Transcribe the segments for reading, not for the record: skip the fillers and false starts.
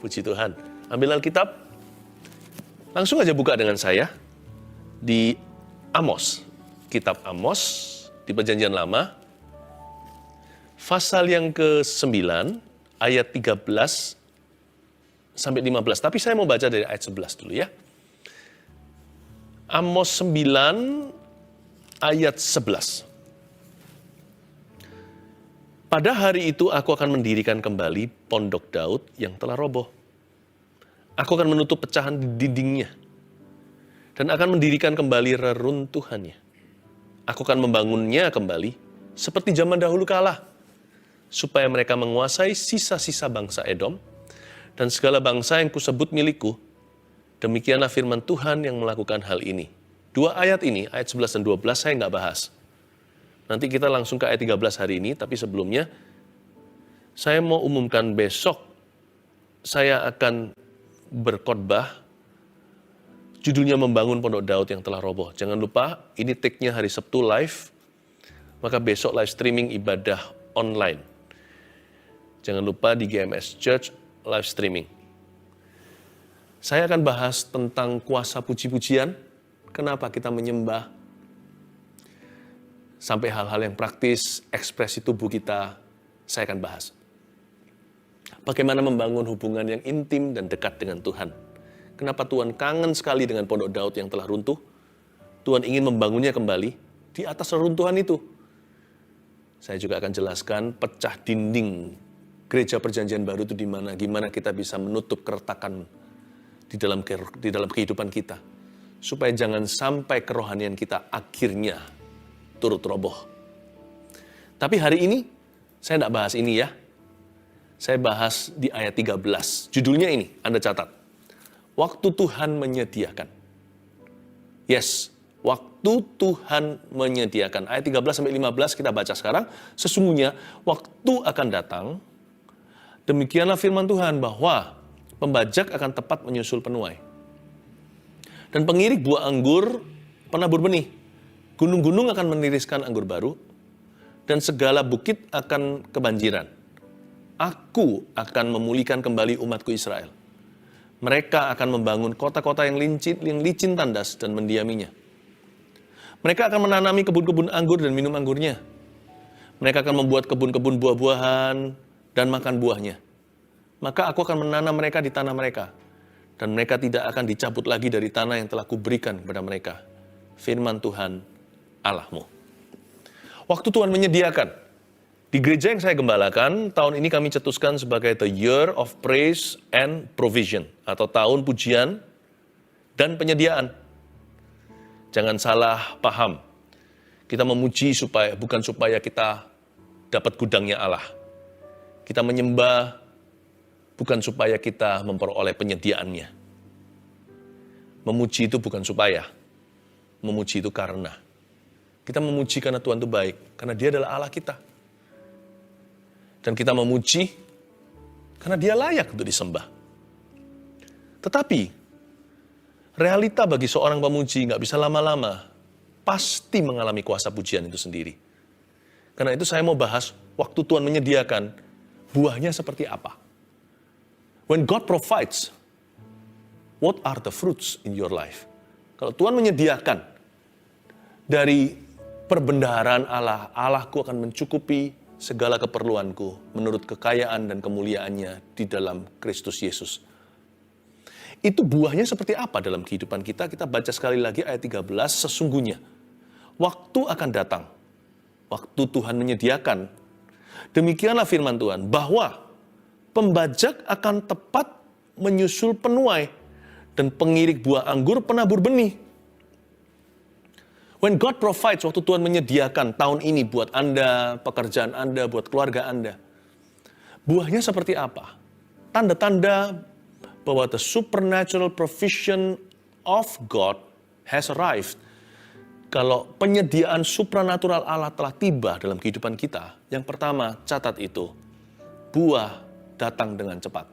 Puji Tuhan. Ambil Alkitab, langsung aja buka dengan saya di Amos. Kitab Amos di Perjanjian Lama, pasal yang ke-9, ayat 13 sampai 15. Tapi saya mau baca dari ayat 11 dulu ya. Amos 9, ayat 11. Pada hari itu aku akan mendirikan kembali pondok Daud yang telah roboh. Aku akan menutup pecahan di dindingnya dan akan mendirikan kembali reruntuhannya. Aku akan membangunnya kembali seperti zaman dahulu kala, supaya mereka menguasai sisa-sisa bangsa Edom dan segala bangsa yang kusebut milikku. Demikianlah firman Tuhan yang melakukan hal ini. Dua ayat ini, ayat 11 dan 12 saya nggak bahas. Nanti kita langsung ke ayat 13 hari ini, tapi sebelumnya saya mau umumkan besok saya akan berkhotbah, judulnya Membangun Pondok Daud yang telah roboh. Jangan lupa, ini take-nya hari Sabtu live, maka besok live streaming ibadah online. Jangan lupa di GMS Church live streaming. Saya akan bahas tentang kuasa puji-pujian, kenapa kita menyembah, sampai hal-hal yang praktis, ekspresi tubuh kita, saya akan bahas. Bagaimana membangun hubungan yang intim dan dekat dengan Tuhan. Kenapa Tuhan kangen sekali dengan Pondok Daud yang telah runtuh? Tuhan ingin membangunnya kembali di atas reruntuhan itu. Saya juga akan jelaskan pecah dinding gereja perjanjian baru itu di mana, gimana kita bisa menutup keretakan di dalam kehidupan kita. Supaya jangan sampai kerohanian kita akhirnya turut roboh. Tapi hari ini, saya tidak bahas ini ya. Saya bahas di ayat 13. Judulnya ini, Anda catat. Waktu Tuhan menyediakan. Yes, waktu Tuhan menyediakan. Ayat 13 sampai 15 kita baca sekarang. Sesungguhnya waktu akan datang, demikianlah firman Tuhan bahwa pembajak akan tepat menyusul penuai. Dan pengirik buah anggur penabur benih. Gunung-gunung akan meniriskan anggur baru, dan segala bukit akan kebanjiran. Aku akan memulihkan kembali umatku Israel. Mereka akan membangun kota-kota yang licin tandas dan mendiaminya. Mereka akan menanami kebun-kebun anggur dan minum anggurnya. Mereka akan membuat kebun-kebun buah-buahan dan makan buahnya. Maka aku akan menanam mereka di tanah mereka, dan mereka tidak akan dicabut lagi dari tanah yang telah kuberikan kepada mereka. Firman Tuhan Allahmu. Waktu Tuhan menyediakan. Di gereja yang saya gembalakan, tahun ini kami cetuskan sebagai The Year of Praise and Provision, atau tahun pujian dan penyediaan. Jangan salah paham. Kita memuji bukan supaya kita dapat gudangnya Allah. Kita menyembah bukan supaya kita memperoleh penyediaannya. Memuji itu bukan supaya. Memuji itu karena. Kita memuji karena Tuhan itu baik, karena Dia adalah Allah kita. Dan kita memuji karena Dia layak untuk disembah. Tetapi, realita bagi seorang pemuji nggak bisa lama-lama, pasti mengalami kuasa pujian itu sendiri. Karena itu saya mau bahas, waktu Tuhan menyediakan, buahnya seperti apa. When God provides, what are the fruits in your life? Kalau Tuhan menyediakan, dari perbendaharaan Allah, Allahku akan mencukupi segala keperluanku menurut kekayaan dan kemuliaannya di dalam Kristus Yesus. Itu buahnya seperti apa dalam kehidupan kita? Kita baca sekali lagi ayat 13, sesungguhnya waktu akan datang, waktu Tuhan menyediakan. Demikianlah firman Tuhan, bahwa pembajak akan tepat menyusul penuai, dan pengirik buah anggur penabur benih. When God provides, waktu Tuhan menyediakan tahun ini buat Anda, pekerjaan Anda, buat keluarga Anda. Buahnya seperti apa? Tanda-tanda bahwa the supernatural provision of God has arrived. Kalau penyediaan supranatural Allah telah tiba dalam kehidupan kita, yang pertama, catat itu, buah datang dengan cepat.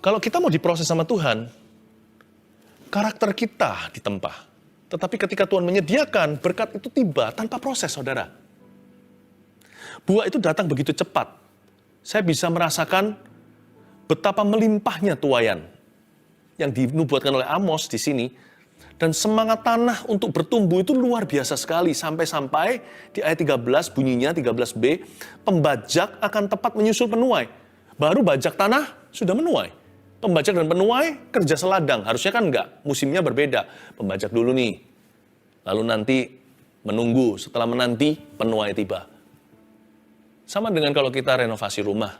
Kalau kita mau diproses sama Tuhan, karakter kita ditempa. Tetapi ketika Tuhan menyediakan, berkat itu tiba tanpa proses, saudara. Buah itu datang begitu cepat. saya bisa merasakan betapa melimpahnya tuaian yang dinubuatkan oleh Amos di sini. Dan semangat tanah untuk bertumbuh itu luar biasa sekali. Sampai-sampai di ayat 13 bunyinya, 13b, pembajak akan tepat menyusul penuai. Baru bajak tanah sudah menuai. Pembajak dan penuai kerja seladang. Harusnya kan enggak, musimnya berbeda. Pembajak dulu nih, lalu nanti menunggu, setelah menanti penuai tiba. Sama dengan kalau kita renovasi rumah,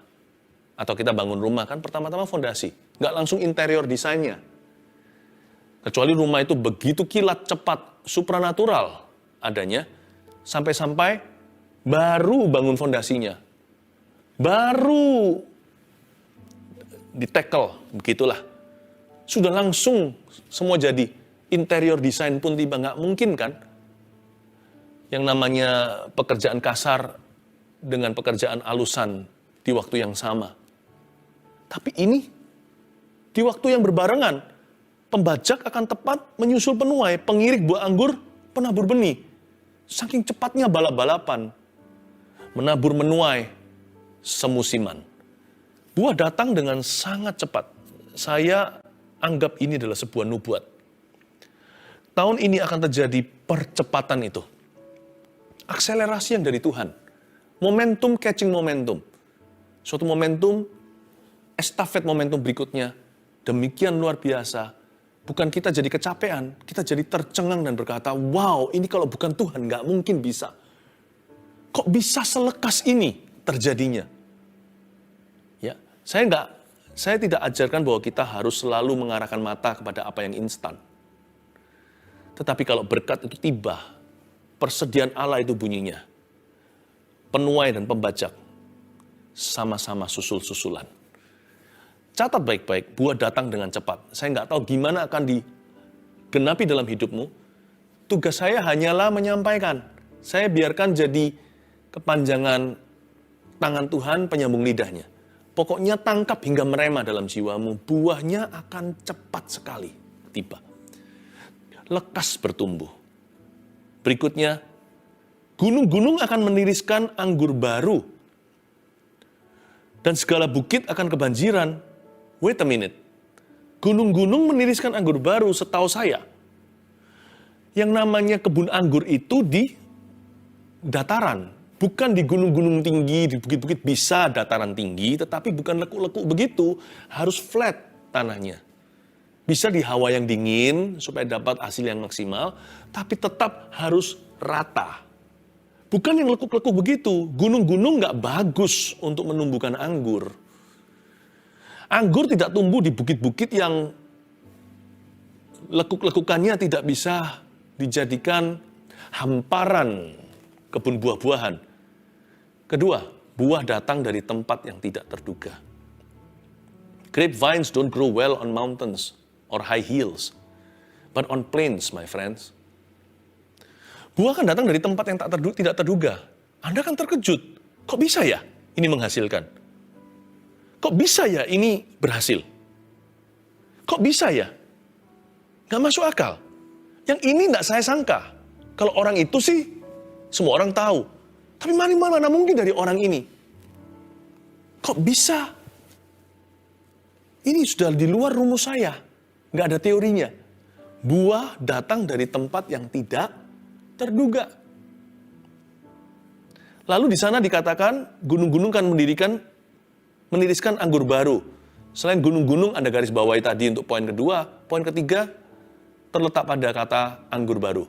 atau kita bangun rumah, kan pertama-tama fondasi. Nggak langsung interior desainnya. Kecuali rumah itu begitu kilat, cepat, supranatural adanya, sampai-sampai baru bangun fondasinya. Baru di-tackle, begitulah. Sudah langsung semua jadi. Interior desain pun tiba, nggak mungkin kan? Yang namanya pekerjaan kasar dengan pekerjaan alusan di waktu yang sama. Tapi ini, di waktu yang berbarengan, pembajak akan tepat menyusul penuai, pengirik buah anggur, penabur benih. Saking cepatnya balap-balapan. Menabur menuai semusiman. Buah datang dengan sangat cepat. Saya anggap ini adalah sebuah nubuat. Tahun ini akan terjadi percepatan itu. Akselerasi yang dari Tuhan. Momentum catching momentum. Suatu momentum, estafet momentum berikutnya. Demikian luar biasa. Bukan kita jadi kecapean, kita jadi tercengang dan berkata, wow, ini kalau bukan Tuhan nggak mungkin bisa. Kok bisa selekas ini terjadinya? Ya, saya tidak ajarkan bahwa kita harus selalu mengarahkan mata kepada apa yang instan. Tetapi kalau berkat itu tiba, persediaan Allah itu bunyinya. Penuai dan pembajak sama-sama susul-susulan. Catat baik-baik, buah datang dengan cepat. Saya nggak tahu gimana akan digenapi dalam hidupmu. Tugas saya hanyalah menyampaikan. Saya biarkan jadi kepanjangan tangan Tuhan penyambung lidahnya. Pokoknya tangkap hingga merema dalam jiwamu. Buahnya akan cepat sekali tiba. Lekas bertumbuh. Berikutnya, gunung-gunung akan meniriskan anggur baru. Dan segala bukit akan kebanjiran. Wait a minute. Gunung-gunung meniriskan anggur baru setahu saya. Yang namanya kebun anggur itu di dataran. Bukan di gunung-gunung tinggi, di bukit-bukit bisa dataran tinggi, tetapi bukan lekuk-lekuk begitu. Harus flat tanahnya. Bisa di hawa yang dingin supaya dapat hasil yang maksimal, tapi tetap harus rata. Bukan yang lekuk-lekuk begitu. Gunung-gunung nggak bagus untuk menumbuhkan anggur. Anggur tidak tumbuh di bukit-bukit yang lekuk-lekukannya tidak bisa dijadikan hamparan kebun buah-buahan. Kedua, buah datang dari tempat yang tidak terduga. Grapevines don't grow well on mountains or high hills, but on plains, my friends. Buah kan datang dari tempat yang tidak terduga. Anda kan terkejut. Kok bisa ya ini menghasilkan? Kok bisa ya ini berhasil? Kok bisa ya? Nggak masuk akal. Yang ini nggak saya sangka. Kalau orang itu sih, semua orang tahu. Tapi mana mungkin dari orang ini? Kok bisa? Ini sudah di luar rumus saya. Nggak ada teorinya. Buah datang dari tempat yang tidak terduga. Lalu di sana dikatakan, gunung-gunung kan meniriskan anggur baru. Selain gunung-gunung, Anda garis bawahi tadi untuk poin kedua. Poin ketiga, terletak pada kata anggur baru.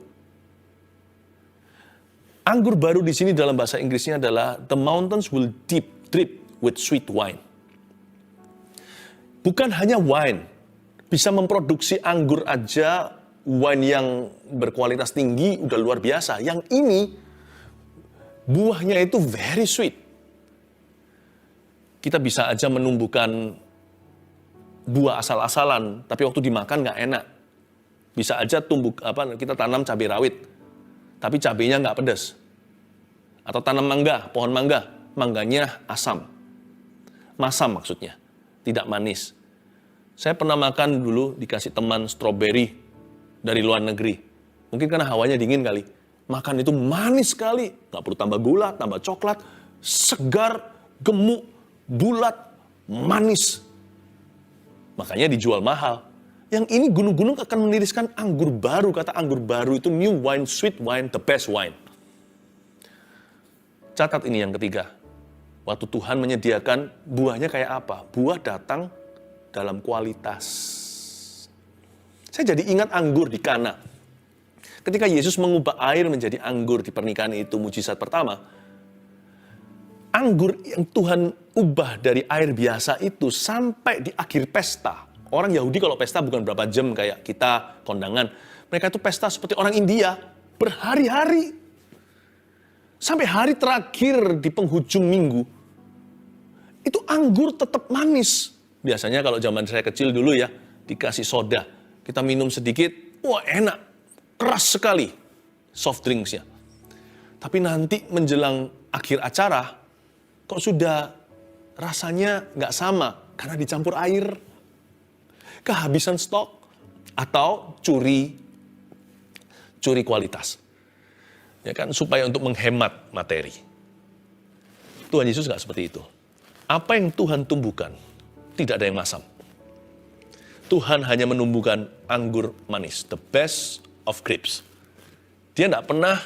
Anggur baru di sini dalam bahasa Inggrisnya adalah the mountains will drip with sweet wine. Bukan hanya wine. Bisa memproduksi anggur aja, wine yang berkualitas tinggi, udah luar biasa. Yang ini, buahnya itu very sweet. Kita bisa aja menumbuhkan buah asal-asalan, tapi waktu dimakan nggak enak. Bisa aja kita tanam cabai rawit, tapi cabainya nggak pedas. Atau tanam mangga, pohon mangga, mangganya asam. Masam maksudnya, tidak manis. Saya pernah makan dulu, dikasih teman stroberi dari luar negeri. Mungkin karena hawanya dingin kali. Makan itu manis sekali, nggak perlu tambah gula, tambah coklat, segar, gemuk, bulat, manis. Makanya dijual mahal. Yang ini gunung-gunung akan meniriskan anggur baru. Kata anggur baru itu new wine, sweet wine, the best wine. Catat ini yang ketiga. Waktu Tuhan menyediakan buahnya kayak apa? Buah datang dalam kualitas. Saya jadi ingat anggur di Kana. Ketika Yesus mengubah air menjadi anggur di pernikahan itu, mujizat pertama. Anggur yang Tuhan ubah dari air biasa itu sampai di akhir pesta. Orang Yahudi kalau pesta bukan berapa jam kayak kita kondangan. Mereka itu pesta seperti orang India. Berhari-hari. Sampai hari terakhir di penghujung minggu. Itu anggur tetap manis. Biasanya kalau zaman saya kecil dulu ya, dikasih soda. Kita minum sedikit, wah enak. Keras sekali soft drinksnya. Tapi nanti menjelang akhir acara, kok sudah rasanya nggak sama. Karena dicampur air. Kehabisan stok. Atau curi kualitas. Ya kan, supaya untuk menghemat materi. Tuhan Yesus nggak seperti itu. Apa yang Tuhan tumbuhkan, tidak ada yang masam. Tuhan hanya menumbuhkan anggur manis, the best of grapes. Dia tidak pernah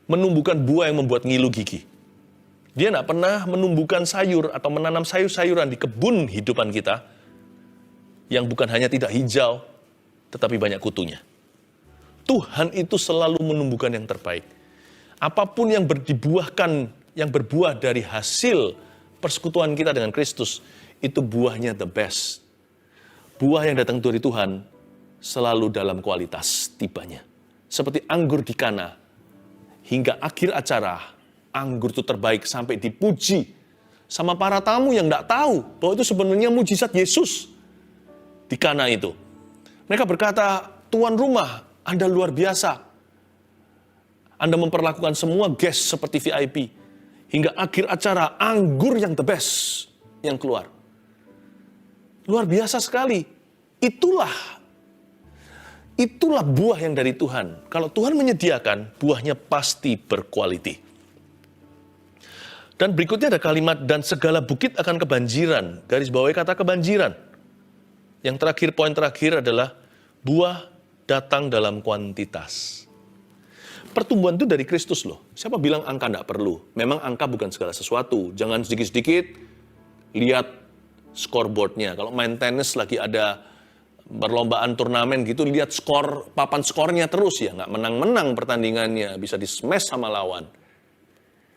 menumbuhkan buah yang membuat ngilu gigi. Dia tidak pernah menumbuhkan sayur atau menanam sayur-sayuran di kebun hidupan kita, yang bukan hanya tidak hijau, tetapi banyak kutunya. Tuhan itu selalu menumbuhkan yang terbaik. Apapun yang dibuahkan, yang berbuah dari hasil persekutuan kita dengan Kristus, itu buahnya the best. Buah yang datang dari Tuhan selalu dalam kualitas tibanya. Seperti anggur di Kana, hingga akhir acara, anggur itu terbaik sampai dipuji sama para tamu yang tidak tahu bahwa itu sebenarnya mujizat Yesus di Kana itu. Mereka berkata, tuan rumah, Anda luar biasa. Anda memperlakukan semua guest seperti VIP. Hingga akhir acara, anggur yang the best yang keluar. Luar biasa sekali. Itulah buah yang dari Tuhan. Kalau Tuhan menyediakan, buahnya pasti berkualiti. Dan berikutnya ada kalimat, dan segala bukit akan kebanjiran. Garis bawahi kata kebanjiran. Yang terakhir, poin terakhir adalah buah datang dalam kuantitas. Pertumbuhan itu dari Kristus loh. Siapa bilang angka tidak perlu? Memang angka bukan segala sesuatu. Jangan sedikit-sedikit lihat scoreboardnya. Kalau main tenis lagi ada perlombaan turnamen gitu, lihat papan skornya terus ya. Nggak menang-menang pertandingannya, bisa di-smash sama lawan.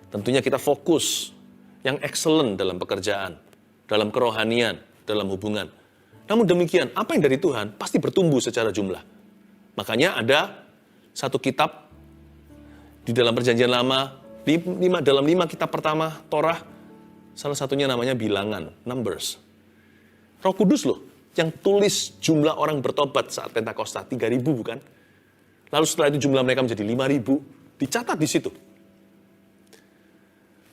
Tentunya kita fokus yang excellent dalam pekerjaan, dalam kerohanian, dalam hubungan. Namun demikian, apa yang dari Tuhan pasti bertumbuh secara jumlah. Makanya ada satu kitab di dalam Perjanjian Lama, dalam 5 kitab pertama Torah, salah satunya namanya Bilangan, Numbers. Roh Kudus loh, yang tulis jumlah orang bertobat saat Pentakosta, 3.000 bukan? Lalu setelah itu jumlah mereka menjadi 5.000, dicatat di situ.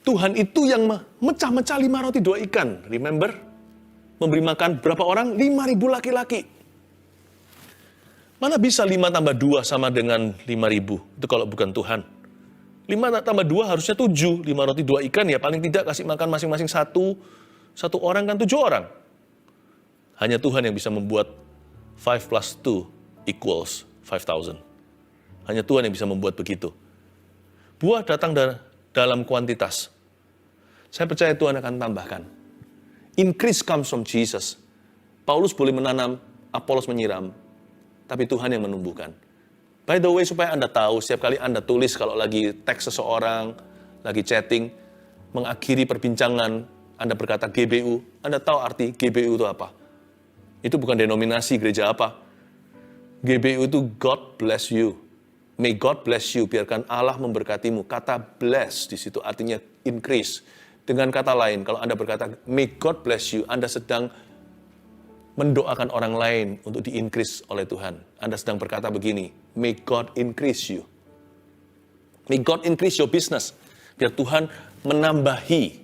Tuhan itu yang mecah-mecah 5 roti 2 ikan, remember? Memberi makan berapa orang? 5.000 laki-laki. Mana bisa 5 tambah 2 sama dengan 5.000? Itu kalau bukan Tuhan. 5 tambah 2 harusnya 7. 5 roti 2 ikan ya paling tidak kasih makan masing-masing satu orang kan 7 orang. Hanya Tuhan yang bisa membuat 5 plus 2 equals 5,000. Hanya Tuhan yang bisa membuat begitu. Buah datang dalam kuantitas. Saya percaya Tuhan akan tambahkan. Increase comes from Jesus. Paulus boleh menanam, Apolos menyiram. Tapi Tuhan yang menumbuhkan. By the way, supaya Anda tahu, setiap kali Anda tulis kalau lagi teks seseorang, lagi chatting, mengakhiri perbincangan, Anda berkata GBU, Anda tahu arti GBU itu apa? Itu bukan denominasi gereja apa. GBU itu God bless you. May God bless you, biarkan Allah memberkatimu. Kata bless di situ artinya increase. Dengan kata lain, kalau Anda berkata may God bless you, Anda sedang mendoakan orang lain untuk di-increase oleh Tuhan. Anda sedang berkata begini, may God increase you. May God increase your business. Biar Tuhan menambahi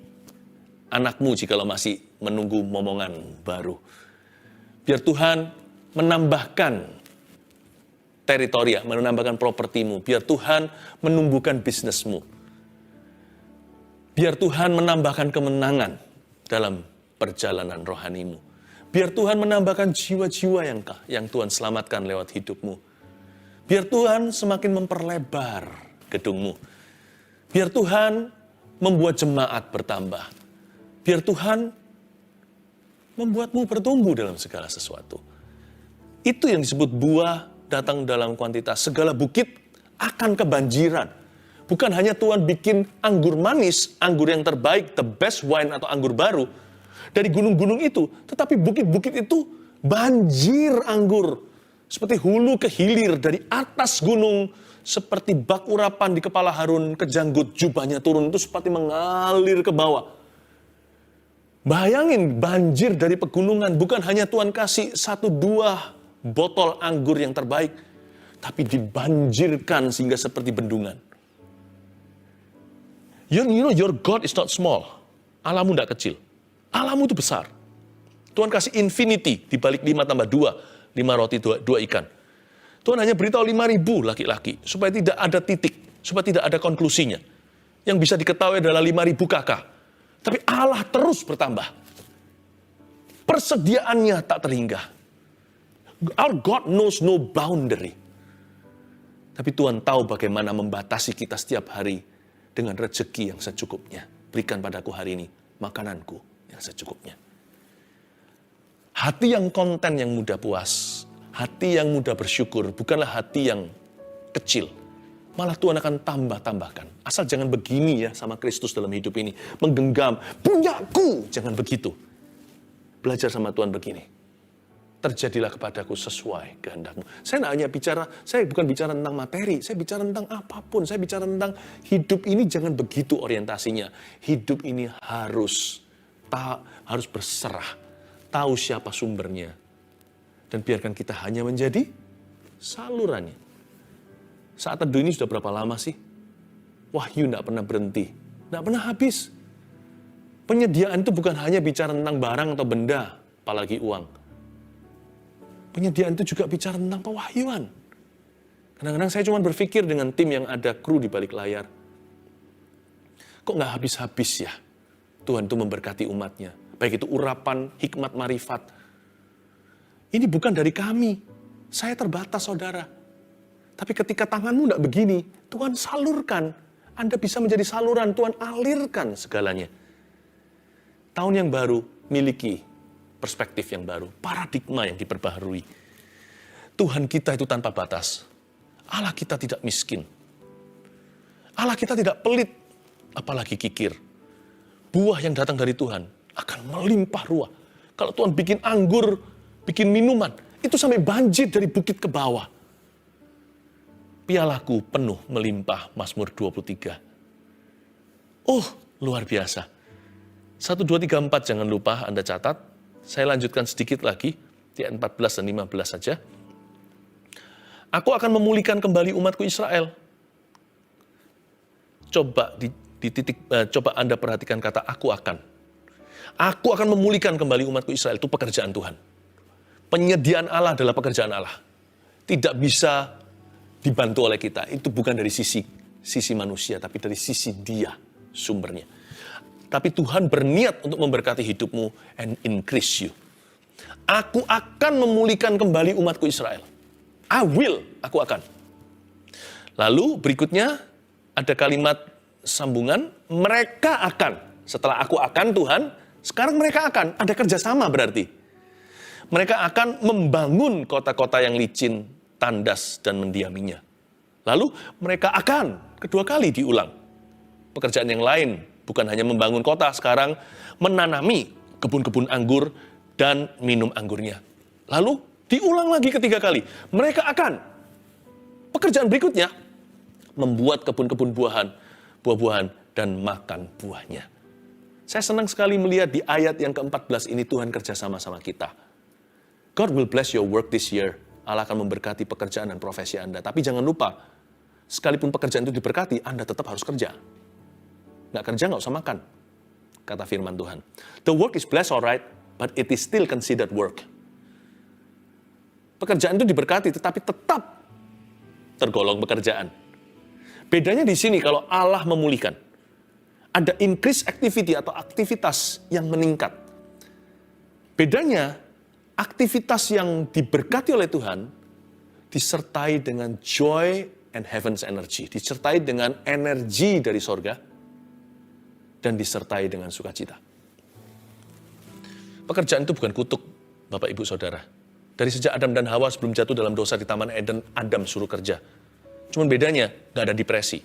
anakmu jikalau masih menunggu momongan baru. Biar Tuhan menambahkan teritori, menambahkan propertimu. Biar Tuhan menumbuhkan bisnismu. Biar Tuhan menambahkan kemenangan. dalam perjalanan rohanimu. Biar Tuhan menambahkan jiwa-jiwa yang Tuhan selamatkan lewat hidupmu. Biar Tuhan semakin memperlebar gedungmu. Biar Tuhan membuat jemaat bertambah. Biar Tuhan membuatmu bertumbuh dalam segala sesuatu. Itu yang disebut buah datang dalam kuantitas. Segala bukit akan kebanjiran. Bukan hanya Tuhan bikin anggur manis, anggur yang terbaik, the best wine atau anggur baru dari gunung-gunung itu, tetapi bukit-bukit itu banjir anggur. Seperti hulu ke hilir dari atas gunung, seperti bak urapan di kepala Harun, kejanggut jubahnya turun itu seperti mengalir ke bawah. Bayangin banjir dari pegunungan, bukan hanya Tuhan kasih 1-2 botol anggur yang terbaik, tapi dibanjirkan sehingga seperti bendungan. You know your God is not small. Allahmu tidak kecil. Allahmu itu besar. Tuhan kasih infinity di balik 5 tambah 2, 5 roti 2 ikan. Tuhan hanya beritahu 5.000 laki-laki supaya tidak ada titik, supaya tidak ada konklusinya. Yang bisa diketahui adalah 5.000 kakak. Tapi Allah terus bertambah. Persediaannya tak terhingga. Our God knows no boundary. Tapi Tuhan tahu bagaimana membatasi kita setiap hari dengan rezeki yang secukupnya. Berikan padaku hari ini makananku yang secukupnya. Hati yang konten, yang mudah puas, hati yang mudah bersyukur, bukanlah hati yang kecil. Malah Tuhan akan tambah-tambahkan. Asal jangan begini ya sama Kristus dalam hidup ini. Menggenggam, punyaku, jangan begitu. Belajar sama Tuhan begini. Terjadilah kepadaku sesuai kehendak-Mu. Saya bukan bicara tentang materi, saya bicara tentang apapun. Saya bicara tentang hidup ini jangan begitu orientasinya. Hidup ini harus berserah. Tahu siapa sumbernya. Dan biarkan kita hanya menjadi salurannya. Saat teduh ini sudah berapa lama sih? Wahyu tidak pernah berhenti. Tidak pernah habis. Penyediaan itu bukan hanya bicara tentang barang atau benda, apalagi uang. Penyediaan itu juga bicara tentang pewahyuan. Kadang-kadang saya cuma berpikir dengan tim yang ada kru di balik layar. Kok nggak habis-habis ya Tuhan itu memberkati umatnya. Baik itu urapan, hikmat, marifat. Ini bukan dari kami. Saya terbatas, saudara. Tapi ketika tanganmu tidak begini, Tuhan salurkan. Anda bisa menjadi saluran, Tuhan alirkan segalanya. Tahun yang baru, miliki perspektif yang baru, paradigma yang diperbaharui. Tuhan kita itu tanpa batas. Allah kita tidak miskin. Allah kita tidak pelit, apalagi kikir. Buah yang datang dari Tuhan akan melimpah ruah. Kalau Tuhan bikin anggur, bikin minuman, itu sampai banjir dari bukit ke bawah. Pialaku penuh melimpah, Mazmur 23. Oh, luar biasa. 1, 2, 3, 4 jangan lupa Anda catat. Saya lanjutkan sedikit lagi, di ayat 14 dan 15 saja. Aku akan memulihkan kembali umatku Israel. Coba coba Anda perhatikan kata aku akan. Aku akan memulihkan kembali umatku Israel. Itu pekerjaan Tuhan. Penyediaan Allah adalah pekerjaan Allah. Tidak bisa dibantu oleh kita. Itu bukan dari sisi manusia, tapi dari sisi Dia sumbernya. Tapi Tuhan berniat untuk memberkati hidupmu and increase you. Aku akan memulihkan kembali umatku Israel. I will, aku akan. Lalu berikutnya ada kalimat sambungan, mereka akan. Setelah aku akan Tuhan, sekarang mereka akan. Ada kerjasama berarti. Mereka akan membangun kota-kota yang licin, tandas, dan mendiaminya. Lalu mereka akan, kedua kali diulang. Pekerjaan yang lain, bukan hanya membangun kota, sekarang menanami kebun-kebun anggur dan minum anggurnya. Lalu diulang lagi ketiga kali. Mereka akan. Pekerjaan berikutnya, membuat kebun-kebun buah-buahan, dan makan buahnya. Saya senang sekali melihat di ayat yang ke-14 ini Tuhan kerja sama-sama kita. God will bless your work this year. Allah akan memberkati pekerjaan dan profesi Anda. Tapi jangan lupa, sekalipun pekerjaan itu diberkati, Anda tetap harus kerja. Nggak kerja, nggak usah makan. Kata firman Tuhan. The work is blessed, alright, but it is still considered work. Pekerjaan itu diberkati, tetapi tetap tergolong pekerjaan. Bedanya di sini kalau Allah memulihkan. Ada increase activity atau aktivitas yang meningkat. Bedanya, aktivitas yang diberkati oleh Tuhan disertai dengan joy and heaven's energy. Disertai dengan energi dari sorga dan disertai dengan sukacita. Pekerjaan itu bukan kutuk, Bapak Ibu Saudara. Dari sejak Adam dan Hawa sebelum jatuh dalam dosa di Taman Eden, Adam suruh kerja. Cuman bedanya, gak ada depresi.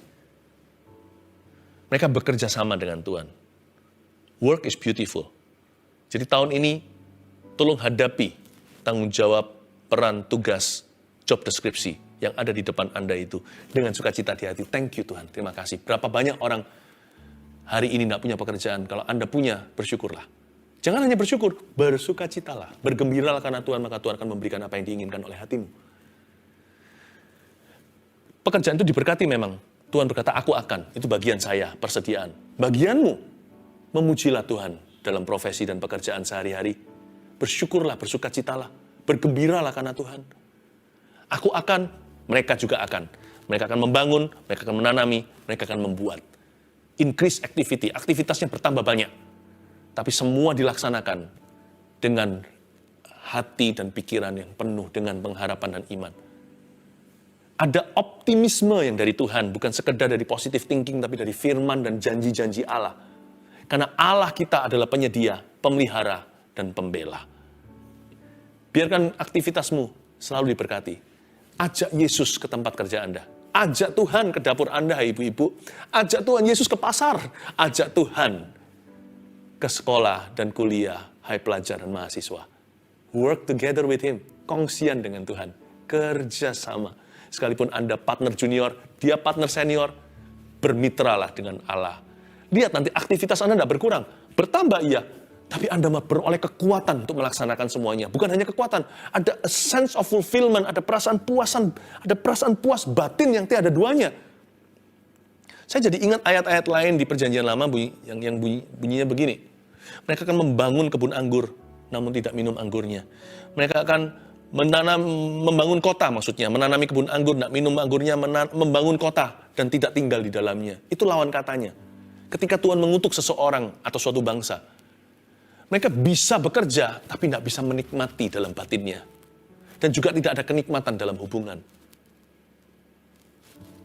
Mereka bekerja sama dengan Tuhan. Work is beautiful. Jadi tahun ini, tolong hadapi tanggung jawab, peran, tugas, job deskripsi yang ada di depan Anda itu dengan sukacita di hati. Thank you Tuhan, terima kasih. Berapa banyak orang hari ini gak punya pekerjaan. Kalau Anda punya, bersyukurlah. Jangan hanya bersyukur, bersukacitalah. Bergembiralah karena Tuhan, maka Tuhan akan memberikan apa yang diinginkan oleh hatimu. Pekerjaan itu diberkati memang. Tuhan berkata, aku akan. Itu bagian saya, persediaan. Bagianmu, memujilah Tuhan dalam profesi dan pekerjaan sehari-hari. Bersyukurlah, bersukacitalah. Bergembiralah karena Tuhan. Aku akan, mereka juga akan. Mereka akan membangun, mereka akan menanami, mereka akan membuat. Increase activity, aktivitasnya bertambah banyak. Tapi semua dilaksanakan dengan hati dan pikiran yang penuh dengan pengharapan dan iman. Ada optimisme yang dari Tuhan, bukan sekedar dari positive thinking, tapi dari firman dan janji-janji Allah. Karena Allah kita adalah penyedia, pemelihara, dan pembela. Biarkan aktivitasmu selalu diberkati. Ajak Yesus ke tempat kerja Anda. Ajak Tuhan ke dapur Anda, ibu-ibu. Ajak Tuhan Yesus ke pasar. Ajak Tuhan ke sekolah dan kuliah, hai pelajar dan mahasiswa. Work together with Him. Kongsian dengan Tuhan. Kerja sama. Sekalipun Anda partner junior, dia partner senior, bermitralah dengan Allah. Lihat nanti aktivitas Anda tidak berkurang. Bertambah iya, tapi Anda beroleh kekuatan untuk melaksanakan semuanya. Bukan hanya kekuatan, ada a sense of fulfillment, ada perasaan puas batin yang tiada duanya. Saya jadi ingat ayat-ayat lain di Perjanjian Lama yang bunyinya begini. Mereka akan membangun kebun anggur, namun tidak minum anggurnya. Mereka akan membangun kota maksudnya, menanami kebun anggur, tidak minum anggurnya, membangun kota dan tidak tinggal di dalamnya. Itu lawan katanya. Ketika Tuhan mengutuk seseorang atau suatu bangsa, mereka bisa bekerja tapi tidak bisa menikmati dalam batinnya. Dan juga tidak ada kenikmatan dalam hubungan.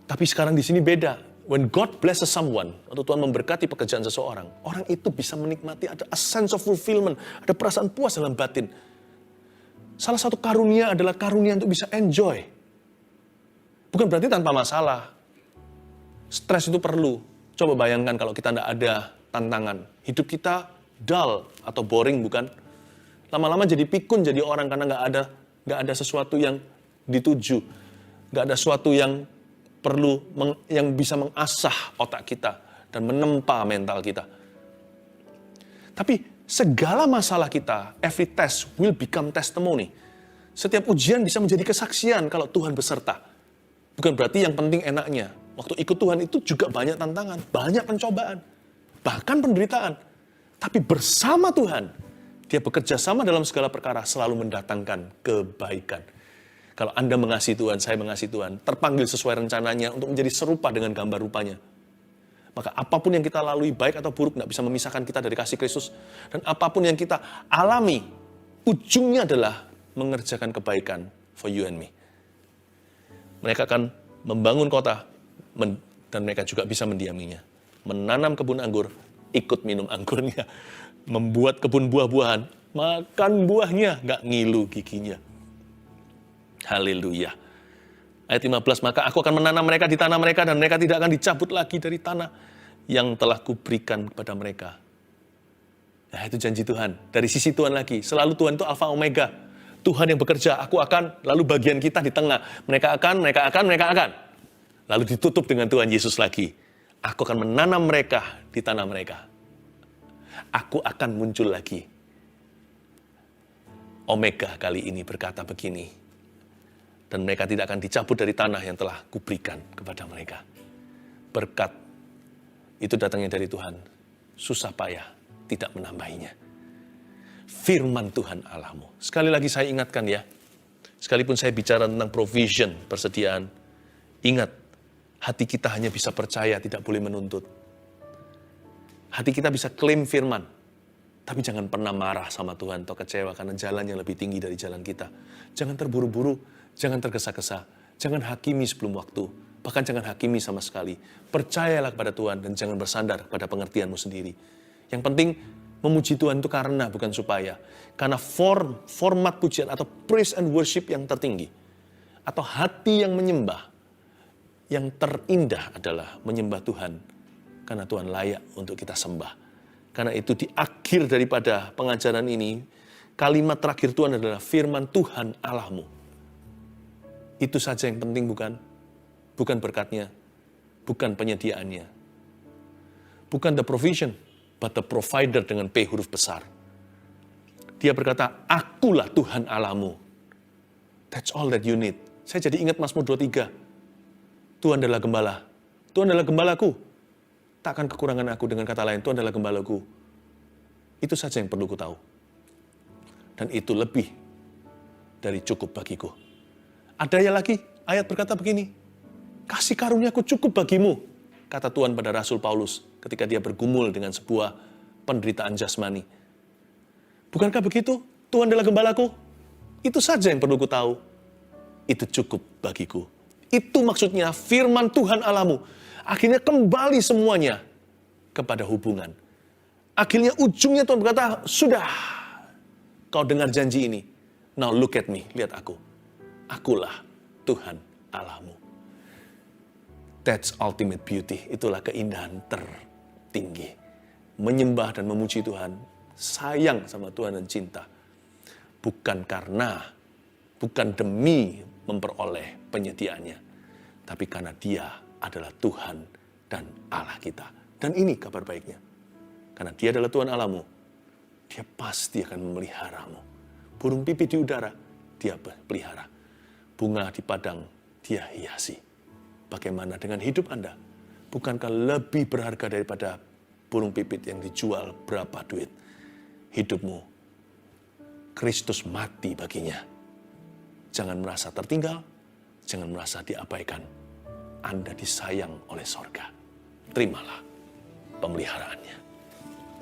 Tapi sekarang di sini beda. When God blesses someone, atau Tuhan memberkati pekerjaan seseorang, orang itu bisa menikmati, ada a sense of fulfillment, ada perasaan puas dalam batin. Salah satu karunia adalah karunia untuk bisa enjoy. Bukan berarti tanpa masalah. Stres itu perlu. Coba bayangkan kalau kita tidak ada tantangan. Hidup kita dull atau boring, bukan? Lama-lama jadi pikun, jadi orang karena nggak ada sesuatu yang dituju. Nggak ada sesuatu yang perlu, yang bisa mengasah otak kita dan menempa mental kita. Tapi segala masalah kita, every test will become testimony. Setiap ujian bisa menjadi kesaksian kalau Tuhan beserta. Bukan berarti yang penting enaknya. Waktu ikut Tuhan itu juga banyak tantangan, banyak pencobaan, bahkan penderitaan. Tapi bersama Tuhan, Dia bekerja sama dalam segala perkara, selalu mendatangkan kebaikan. Kalau Anda mengasihi Tuhan, saya mengasihi Tuhan, terpanggil sesuai rencananya untuk menjadi serupa dengan gambar rupanya. Maka apapun yang kita lalui, baik atau buruk, tidak bisa memisahkan kita dari kasih Kristus. Dan apapun yang kita alami, ujungnya adalah mengerjakan kebaikan for you and me. Mereka akan membangun kota, dan mereka juga bisa mendiaminya. Menanam kebun anggur, ikut minum anggurnya. Membuat kebun buah-buahan, makan buahnya, nggak ngilu giginya. Haleluya. Ayat 15, maka aku akan menanam mereka di tanah mereka, dan mereka tidak akan dicabut lagi dari tanah yang telah kuberikan kepada mereka. Nah, itu janji Tuhan. Dari sisi Tuhan lagi. Selalu Tuhan itu Alfa Omega. Tuhan yang bekerja, aku akan, lalu bagian kita di tengah. Mereka akan. Lalu ditutup dengan Tuhan Yesus lagi. Aku akan menanam mereka di tanah mereka. Aku akan muncul lagi. Omega kali ini berkata begini. Dan mereka tidak akan dicabut dari tanah yang telah kuberikan kepada mereka. Berkat itu datangnya dari Tuhan. Susah payah tidak menambahinya. Firman Tuhan Allahmu. Sekali lagi saya ingatkan ya. Sekalipun saya bicara tentang provision, persediaan. Ingat, hati kita hanya bisa percaya, tidak boleh menuntut. Hati kita bisa klaim firman, tapi jangan pernah marah sama Tuhan atau kecewa karena jalan yang lebih tinggi dari jalan kita. Jangan terburu-buru, jangan tergesa-gesa, jangan hakimi sebelum waktu, bahkan jangan hakimi sama sekali. Percayalah kepada Tuhan dan jangan bersandar pada pengertianmu sendiri. Yang penting, memuji Tuhan itu karena, bukan supaya. Karena format pujian atau praise and worship yang tertinggi, atau hati yang menyembah, yang terindah adalah menyembah Tuhan, karena Tuhan layak untuk kita sembah. Karena itu di akhir daripada pengajaran ini, kalimat terakhir Tuhan adalah firman Tuhan Allahmu. Itu saja yang penting, bukan? Bukan berkatnya, bukan penyediaannya. Bukan the provision, but the provider dengan P huruf besar. Dia berkata, akulah Tuhan Allahmu. That's all that you need. Saya jadi ingat Mazmur 23. Tuhan adalah gembala. Tuhan adalah gembalaku. Takkan kekurangan aku. Dengan kata lain, Tuhan adalah gembalaku. Itu saja yang perlu ku tahu. Dan itu lebih dari cukup bagiku. Ada yang lagi, ayat berkata begini, kasih karuniaku cukup bagimu, kata Tuhan pada Rasul Paulus ketika dia bergumul dengan sebuah penderitaan jasmani. Bukankah begitu? Tuhan adalah gembalaku. Itu saja yang perlu ku tahu. Itu cukup bagiku. Itu maksudnya firman Tuhan Allahmu. Akhirnya kembali semuanya kepada hubungan. Akhirnya ujungnya Tuhan berkata, sudah, kau dengar janji ini. Now look at me, lihat aku. Akulah Tuhan Allahmu. That's ultimate beauty. Itulah keindahan tertinggi. Menyembah dan memuji Tuhan, sayang sama Tuhan dan cinta. Bukan demi memperoleh penyediaannya, tapi karena Dia adalah Tuhan dan Allah kita. Dan ini kabar baiknya. Karena Dia adalah Tuhan Allahmu, Dia pasti akan memeliharamu. Burung pipit di udara, Dia pelihara. Bunga di padang, Dia hiasi. Bagaimana dengan hidup Anda? Bukankah lebih berharga daripada burung pipit yang dijual berapa duit? Hidupmu, Kristus mati baginya. Jangan merasa tertinggal, jangan merasa diabaikan. Anda disayang oleh sorga. Terimalah pemeliharaannya.